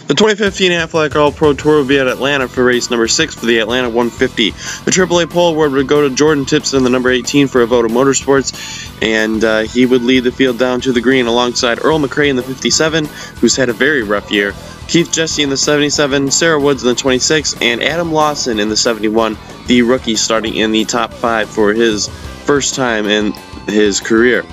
The 2015 Aflac All-Pro Tour will be at Atlanta for race number 6 for the Atlanta 150. The AAA pole award would go to Jordan Tipson, the number 18 for Avoda Motorsports, and he would lead the field down to the green alongside Earl McRae in the 57, who's had a very rough year, Keith Jesse in the 77, Sarah Woods in the 26, and Adam Lawson in the 71, the rookie starting in the top 5 for his first time in his career.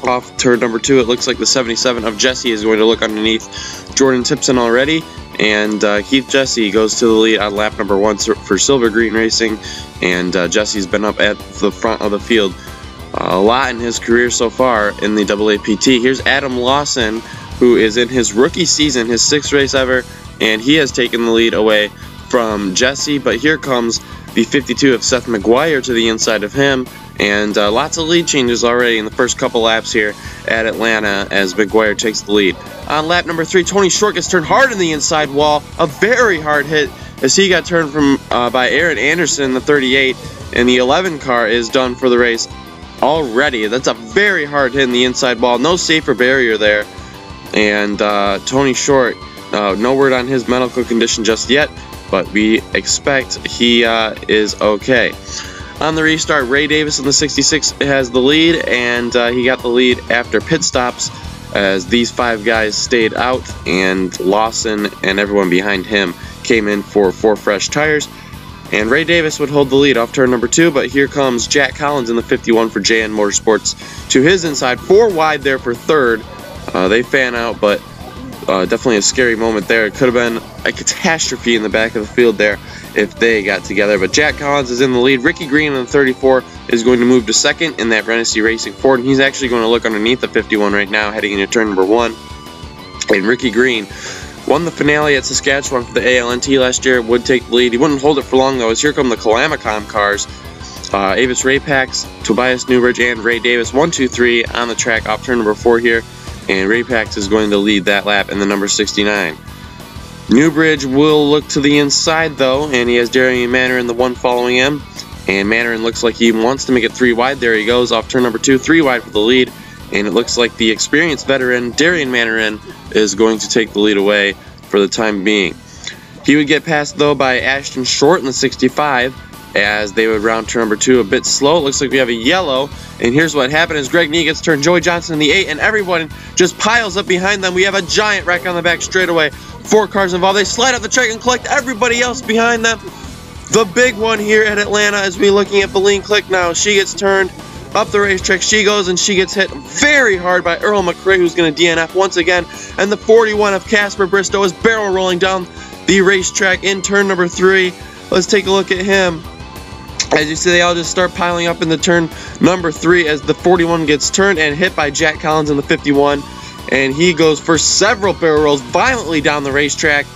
Off turn number 2, it looks like the 77 of Jesse is going to look underneath Jordan Tipson already, and Keith Jesse goes to the lead on lap number 1 for Silver Green Racing, and Jesse's been up at the front of the field a lot in his career so far in the AAPT. Here's Adam Lawson, who is in his rookie season, his 6th race ever, and he has taken the lead away from Jesse, but here comes the 52 of Seth McGuire to the inside of him, and lots of lead changes already in the first couple laps here at Atlanta as McGuire takes the lead. On lap number 3, Tony Short gets turned hard in the inside wall, a very hard hit as he got turned from by Aaron Anderson, the 38, and the 11 car is done for the race already. That's a very hard hit in the inside wall, no safer barrier there, and Tony Short, no word on his medical condition just yet, but we expect he is okay. On the restart, Ray Davis in the 66 has the lead, and he got the lead after pit stops as these 5 guys stayed out, and Lawson and everyone behind him came in for 4 fresh tires. And Ray Davis would hold the lead off turn number 2, but here comes Jack Collins in the 51 for JN Motorsports to his inside, 4 wide there for 3rd. They fan out, but definitely a scary moment there. It could have been a catastrophe in the back of the field there if they got together, but Jack Collins is in the lead. Ricky Green in the 34 is going to move to 2nd in that Renesee Racing Ford, and he's actually going to look underneath the 51 right now heading into turn number 1. And Ricky Green won the finale at Saskatchewan for the ALNT last year, would take the lead. He wouldn't hold it for long though, as here come the Calamicom cars. Avis Rapax, Tobias Newbridge, and Ray Davis, 1, 2, 3 on the track off turn number 4 here, and Rapax is going to lead that lap in the number 69. Newbridge will look to the inside though, and he has Darian Mannarin, the 1 following him, and Mannarin looks like he wants to make it 3 wide. There he goes off turn number 2, 3 wide for the lead, and it looks like the experienced veteran Darian Mannarin is going to take the lead away for the time being. He would get passed though by Ashton Short in the 65 as they would round turn number 2 a bit slow. It looks like we have a yellow, and here's what happened as Greg Nee gets turned Joey Johnson in the 8, and everyone just piles up behind them. We have a giant wreck on the back straightaway. 4 cars involved. They slide up the track and collect everybody else behind them. The big one here at Atlanta as we looking at Beleen Click now. She gets turned up the racetrack. She goes and she gets hit very hard by Earl McRae, who's going to DNF once again. And the 41 of Casper Bristow is barrel rolling down the racetrack in turn number 3. Let's take a look at him. As you see, they all just start piling up in the turn number 3 as the 41 gets turned and hit by Jack Collins in the 51. And he goes for several barrel rolls violently down the racetrack.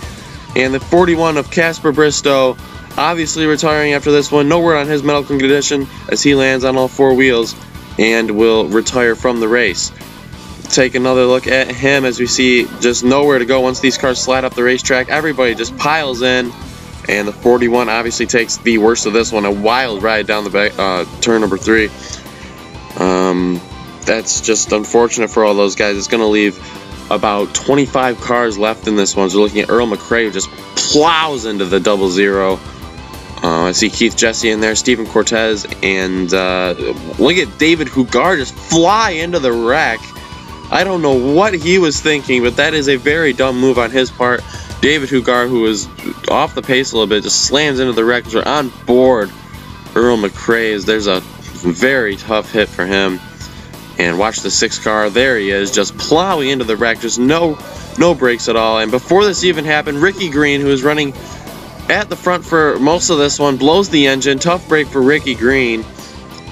And the 41 of Casper Bristow obviously retiring after this one. No word on his medical condition as he lands on all 4 wheels and will retire from the race. Take another look at him as we see just nowhere to go once these cars slide up the racetrack. Everybody just piles in, and the 41 obviously takes the worst of this one, a wild ride down the back, turn number 3. That's just unfortunate for all those guys. It's going to leave about 25 cars left in this one. So we're looking at Earl McRae, who just plows into the 00. I see Keith Jesse in there, Stephen Cortez, and look at David Hugar just fly into the wreck. I don't know what he was thinking, but that is a very dumb move on his part. David Hugar, who was off the pace a little bit, just slams into the wreck. We're on board Earl McRae. There's a very tough hit for him. And watch the 6 car, there he is, just plowing into the wreck, just no brakes at all. And before this even happened, Ricky Green, who is running at the front for most of this one, blows the engine. Tough break for Ricky Green,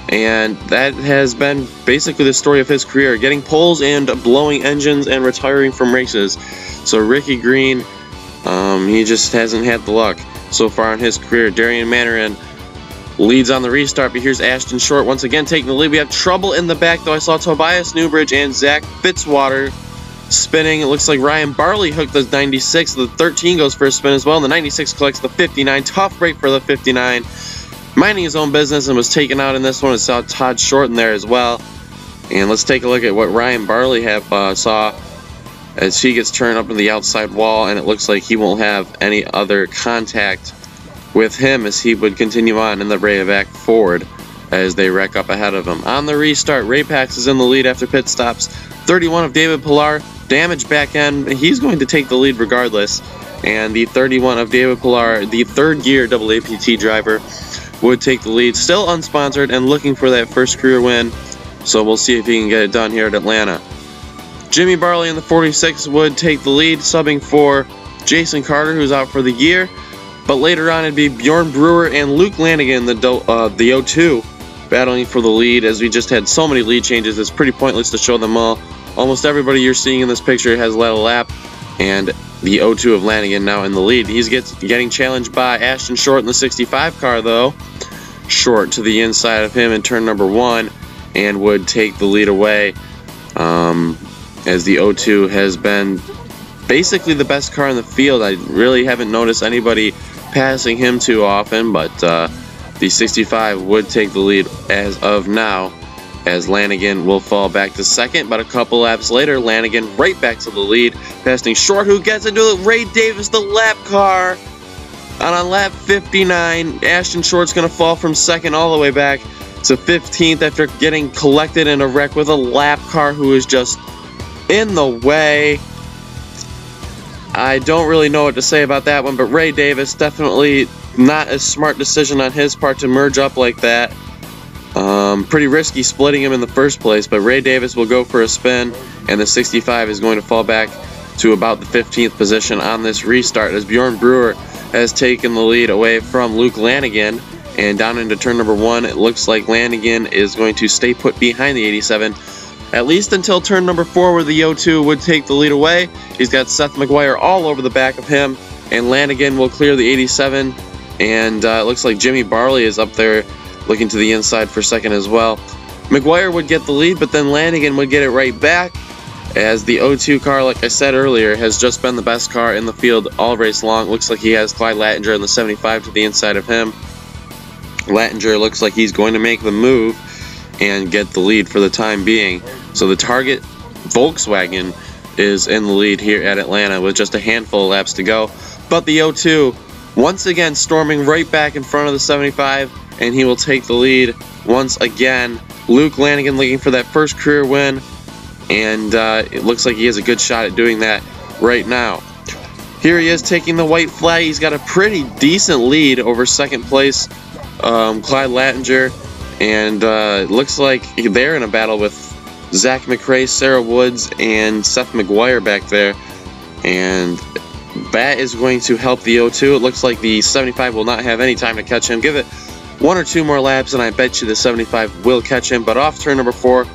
and that has been basically the story of his career, getting poles and blowing engines and retiring from races. So Ricky Green, he just hasn't had the luck so far in his career. Darian Mannarin leads on the restart, but here's Ashton Short once again taking the lead. We have trouble in the back, though. I saw Tobias Newbridge and Zach Fitzwater spinning. It looks like Ryan Barley hooked the 96. The 13 goes for a spin as well, and the 96 collects the 59. Tough break for the 59. Minding his own business and was taken out in this one. I saw Todd Short in there as well. And let's take a look at what Ryan Barley saw as he gets turned up to the outside wall, and it looks like he won't have any other contact with him as he would continue on in the back forward as they wreck up ahead of him. On the restart, Ray Pax is in the lead after pit stops. 31 of David Pillar, damaged back end. He's going to take the lead regardless. And the 31 of David Pillar, the third year AAPT driver, would take the lead. Still unsponsored and looking for that first career win. So we'll see if he can get it done here at Atlanta. Jimmy Barley in the 46 would take the lead, subbing for Jason Carter, who's out for the year. But later on, it'd be Bjorn Brewer and Luke Lanigan, the 02, battling for the lead. As we just had so many lead changes, it's pretty pointless to show them all. Almost everybody you're seeing in this picture has led a lap, and the 02 of Lanigan now in the lead. He's getting challenged by Ashton Short in the 65 car, though. Short to the inside of him in turn number 1, and would take the lead away, as the 02 has been basically the best car in the field. I really haven't noticed anybody passing him too often, but the 65 would take the lead as of now, as Lanigan will fall back to second. But a couple laps later, Lanigan right back to the lead, passing Short, who gets into it. Ray Davis, the lap car. And on lap 59, Ashton Short's going to fall from second all the way back to 15th after getting collected in a wreck with a lap car who is just in the way. I don't really know what to say about that one, but Ray Davis, definitely not a smart decision on his part to merge up like that. Pretty risky splitting him in the first place, but Ray Davis will go for a spin, and the 65 is going to fall back to about the 15th position on this restart, as Bjorn Brewer has taken the lead away from Luke Lanigan. And down into turn number 1, it looks like Lanigan is going to stay put behind the 87, at least until turn number 4, where the 02 would take the lead away. He's got Seth McGuire all over the back of him, and Lanigan will clear the 87, and it looks like Jimmy Barley is up there looking to the inside for second as well. McGuire would get the lead, but then Lanigan would get it right back, as the 02 car, like I said earlier, has just been the best car in the field all race long. Looks like he has Clyde Lattinger in the 75 to the inside of him. Lattinger looks like he's going to make the move and get the lead for the time being. So the Target Volkswagen is in the lead here at Atlanta with just a handful of laps to go. But the 02 once again storming right back in front of the 75, and he will take the lead once again. Luke Lanigan looking for that first career win, and it looks like he has a good shot at doing that right now. Here he is taking the white flag. He's got a pretty decent lead over second place Clyde Lattinger, and it looks like they're in a battle with Zach McRae, Sarah Woods, and Seth McGuire back there, and that is going to help the 02. It looks like the 75 will not have any time to catch him. Give it 1 or 2 more laps, and I bet you the 75 will catch him. But off turn number 4,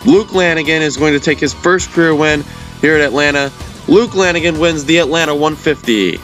Luke Lanigan is going to take his first career win here at Atlanta. Luke Lanigan wins the Atlanta 150.